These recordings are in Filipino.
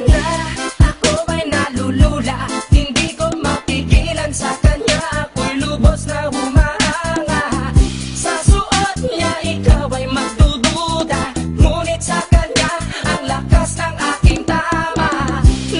na, ako ay nalulula. Hindi ko mapigilan sa kanya, ako'y lubos na humahanga. Sa suot niya ikaw ay magdududa, ngunit sa kanya ang lakas ng aking tama.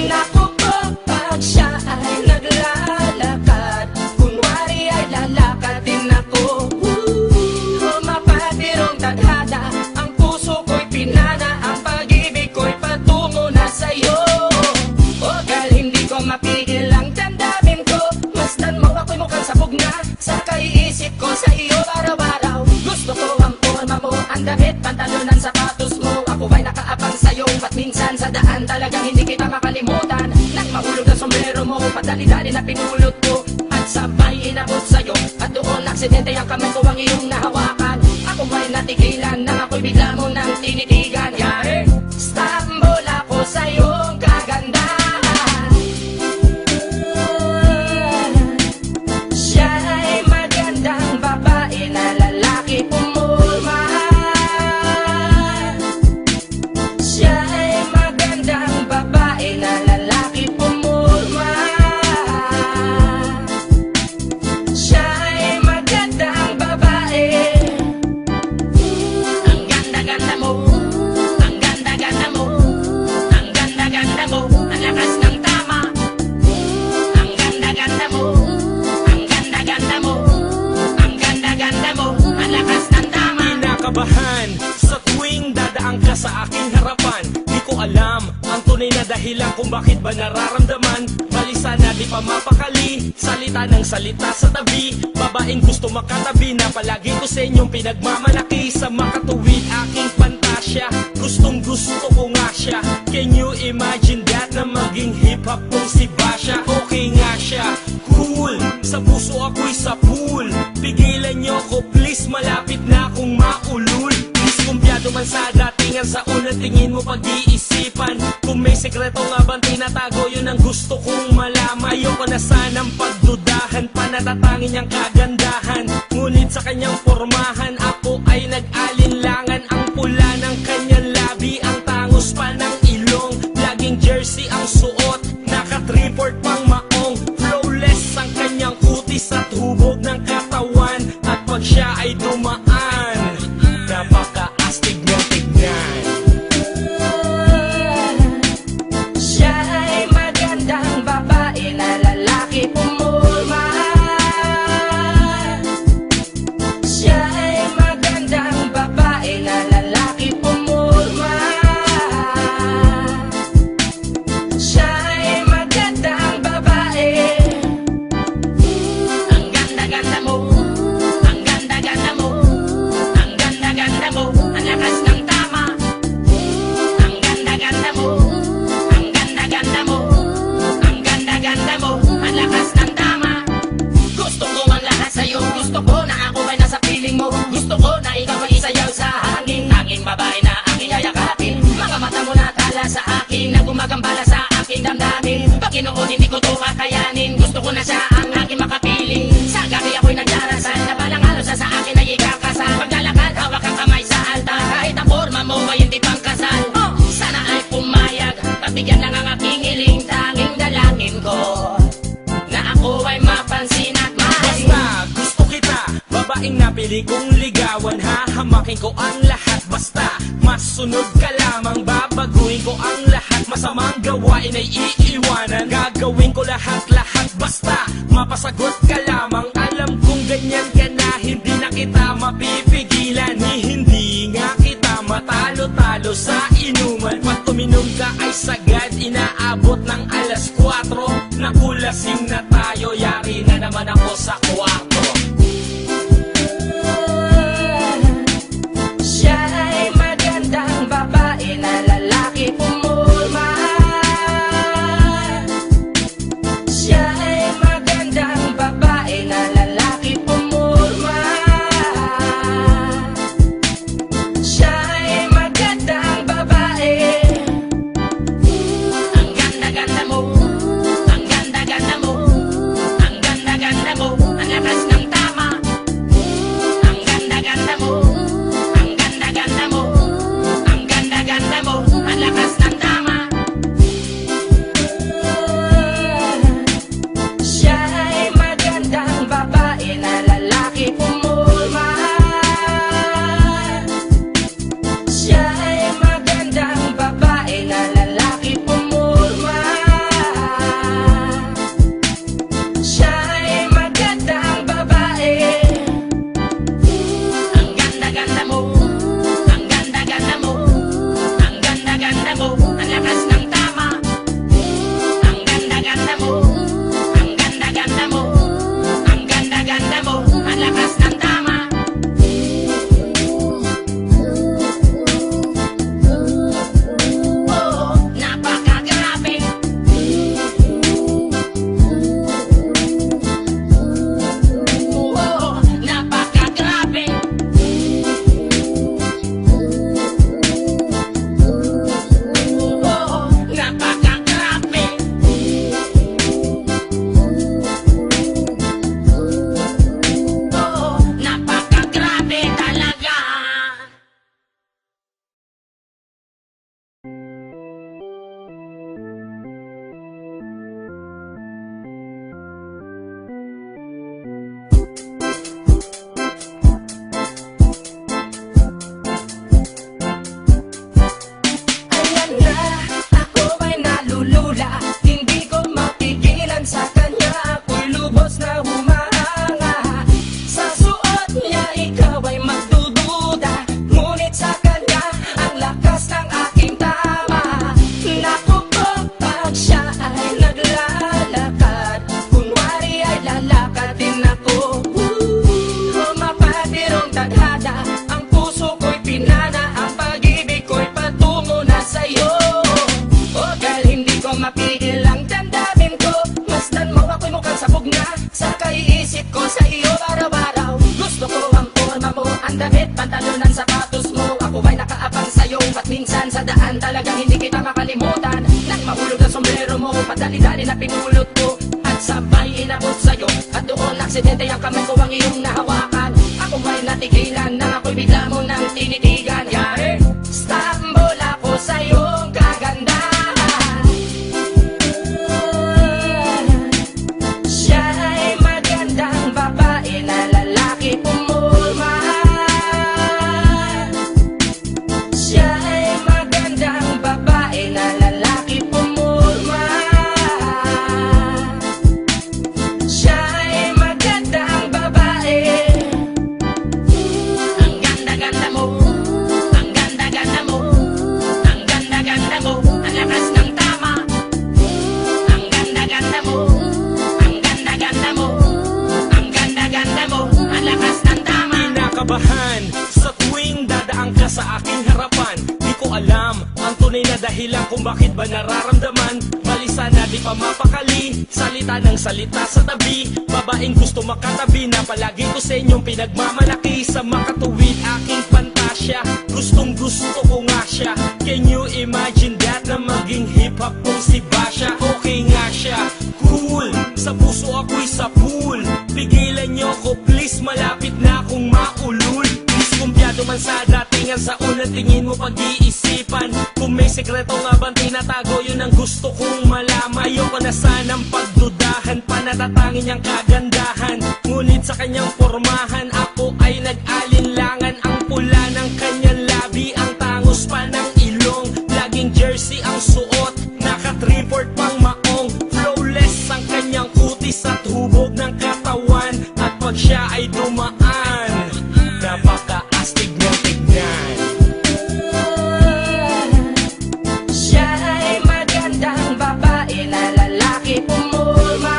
Naku po, pag siya ay naglalakad, kunwari ay lalakad din ako. Mapatirong tadhana, ang puso ko'y pinana, ang pag-ibig ko'y patungo na sa'yo. O dahil hindi ko mapigil ang damdamin ko, masdan mo ako'y mukhang sabog na sa kaiisip ko sa iyo araw-araw. Gusto ko ang forma mo, ang damit, pantalon, ang sapatos mo. Ako ay nakaabang sa'yo, ba't minsan sa daan talagang hindi kita makalimutan. Nang mahulog na sombrero mo, padali-dali na pinulot ko, at sabay inabot sa'yo, at doon aksidente ang kamay ko ang iyong nahawakan. Ako ay natigilan nang ako'y bigla mo nang tinitigan. Yari, stambol ako sa iyong kagandahan. Siya ay magandang babae na lalaki pumulma. Siya ay magandang babae na lalaki pumulma. Siya ay magandang babae. Ang ganda-ganda mo, ang ganda-ganda mo, ang ganda-ganda mo, ang lakas ng tama. Ang ganda-ganda mo, ang ganda-ganda mo, ang ganda-ganda mo, ang lakas ng tama. Kinakabahan sa tuwing dadaan ka sa aking harapan. Di ko alam ang tunay na dahilan kung bakit ba nararamdaman. Balisa na di pa mapakali, salita ng salita sa tabi. Babaeng gusto makatabi na palagi ko sa inyong pinagmamalaki. Sa makatuwid aking pantasya, gustong gusto ko nga siya. Can you imagine that na maging hip-hop kong si Basha? Okay nga siya, cool, sa puso ako'y sa pool. Pigilan niyo ko please, malapit na akong maulul. Diskumpiyado man sa datingan, sa unang tingin mo pag-iisipan. Kung may sekreto nga bang tinatago, yun ang gusto kong malaman. Ayoko na sanang pagdudahan, panatatangin niyang kagandahan. Ngunit sa kanyang pormahan, ako ay nag-alinlangan. Ang pula ng kanyang labi, ang tangos pa ng ilong. Laging jersey ang suot, naka-3-4 pang maong. Flawless ang kanyang kutis at hubog ng katawan. At pag siya ay dumaan, napaka-astig niyang tignan. Siya ay magandang babae na lalaki pumulma. Siya ay magandang babae na lalaki pumulma. Siya ay magandang babae. Ang ganda-ganda mo, ang ganda-ganda mo, ang ganda-ganda mo, ang lakas ng tama. Ang ganda-ganda mo, ang ganda-ganda mo, ang ganda-ganda mo, ang lakas ng tama. Gusto ko ang lahat sa'yo, gusto ko na ako ay nasa piling mo. Gusto ko na ikaw ay isayaw sa hangin, aking babae na aking yayakapin. Mga mata mo na tala sa akin, na gumagambala sa aking damdamin. Pagkinoon hindi ko to kakayanin, gusto ko na siya ang aking makapiling. Sa gabi ako'y nagdarasal, na balang araw sa akin ay ikakasal. Paglalakad, hawak ang kamay sa altar, kahit ang forma mo ay hindi pang kasal. Sana ay pumayag, pagbigyan lang ang aking hiling, tanging dalangin ko na ako ay mapansin at mahalin. Basta gusto kita, babaeng napili kong ligawan. Hahamakin ko ang lahat, basta masunod ka lamang. Babaguhin ko ang lahat, masamang gawain ay iiwanan. Gagawin ko lahat-lahat, basta mapasagot ka lamang. Alam kong ganyan ka na, hindi na kita mapipigilan. Hindi nga kita matalo-talo sa inuman. Pag uminom ka ay sagad, inaabot ng alas 4. Nakulasing na tayo, yari na naman ako sa kwarto. Siya ay magandang babae na lalaki pumulma. Siya ay magandang babae na lalaki pumulma. Siya ay magandang babae. Ang ganda-ganda mo, ang ganda-ganda mo, ang ganda-ganda mo, ang lakas na mo, madali-dali na pinulot ko at sabay inabot sa'yo. At doon aksidente ang kamay ko ang iyong nahawakan. Ako may natigilan nang ako'y bigla mo nang tinitigan. Yari, stumble ako sa iyong kagandahan. Siya ay magandang babae na lalaki pumulma. Siya ay magandang babae na lalaki pumulma. Siya ay magandang babae. Ang ganda-ganda mo, ang ganda-ganda mo, ang ganda-ganda mo, ang lakas ng tama. Ang ganda-ganda mo, ang ganda-ganda mo, ang ganda-ganda mo, ang lakas ng tama. Kinakabahan sa tuwing dadaan ka sa aking harapan. Di ko alam ang tunay na dahilan kung bakit ba nararamdaman. Balisa na di pa mapakali, salita ng salita sa tabi. Babaeng gusto makatabi na palagi ko sa inyong pinagmamalaki. Sa makatuwid aking pantasya, gustong gusto ko nga siya. Can you imagine that na maging hip-hop kung si Basha? Okay nga siya, cool, sa puso ako'y sa pool. Pigilan niyo ko please, malapit na akong maulul. Diskumpiyado man sa datingan, sa unang tingin mo pag-iisipan. Kung may sekreto nga bang tinatago, yun ang gusto kong malaman. Ayoko na sanang pagdudahan, panatatangin niyang kagandahan. Ngunit sa kanyang pormahan, ako ay nag-alinlangan. Ang pula ng kanyang labi, ang tangos pa ng ilong. Laging jersey ang suot, naka-3-4 pang maong. Flawless ang kanyang kutis at hubog ng katawan. At pag siya ay dumaan, napaka-astig niyang tignan. Siya ay magandang babae na lalaki pumulma.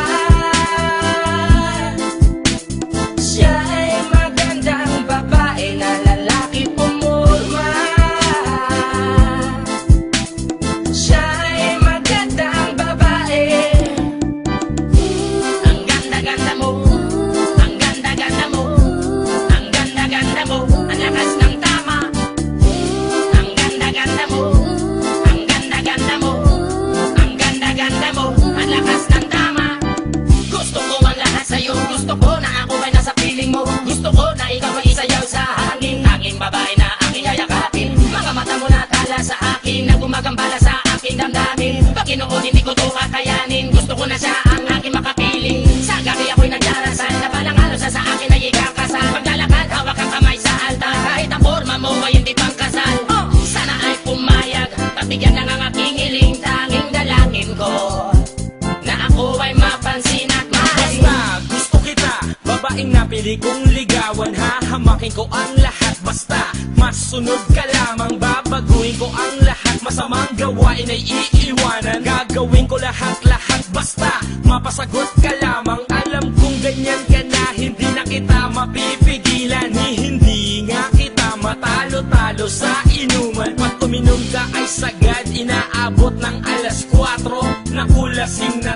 Siya ay magandang babae na lalaki pumulma. Siya ay magandang babae. Ang ganda-ganda mo, ang ganda-ganda mo, ang ganda-ganda mo, ang lakas ng tama. Ang ganda-ganda mo, ang ganda-ganda mo, ang ganda-ganda mo, ang lakas ng tama. Gusto ko ang lahat sa'yo, gusto ko na ako ay nasa piling mo. Gusto ko na ikaw ay isayaw sa hangin. Tanging babae na aking yayakapin. Mga mata mo na tala sa akin, na gumagambala sa aking damdamin. Paginoon hindi ko to kakayanin. Gusto ko na siya ang aking makapiling. Sa gabi ako'y nagdarasal, na palang halos sa akin ay ikakasal. Paglalakad, hawak ang kamay sa altar. Kahit ang forma mo ay hindi pang kasal. Sana ay pumayag, pagbigyan lang ang aking hiling. Tanging dalangin ko na ako ay mapansin at mahalin. Basta gusto kita, babaeng napili kong ligawan. Hahamakin ko ang lahat, basta masunod ka lamang. Babaguhin ko ang lahat, masamang gawain ay iiwanan. Gagawin ko lahat-lahat, basta mapasagot ka lamang. Alam kong ganyan ka na, hindi na kita mapipigilan. Hindi nga kita matalo-talo sa inuman. Pag uminom ka ay sagad, inaabot ng alas 4. Nakulasing na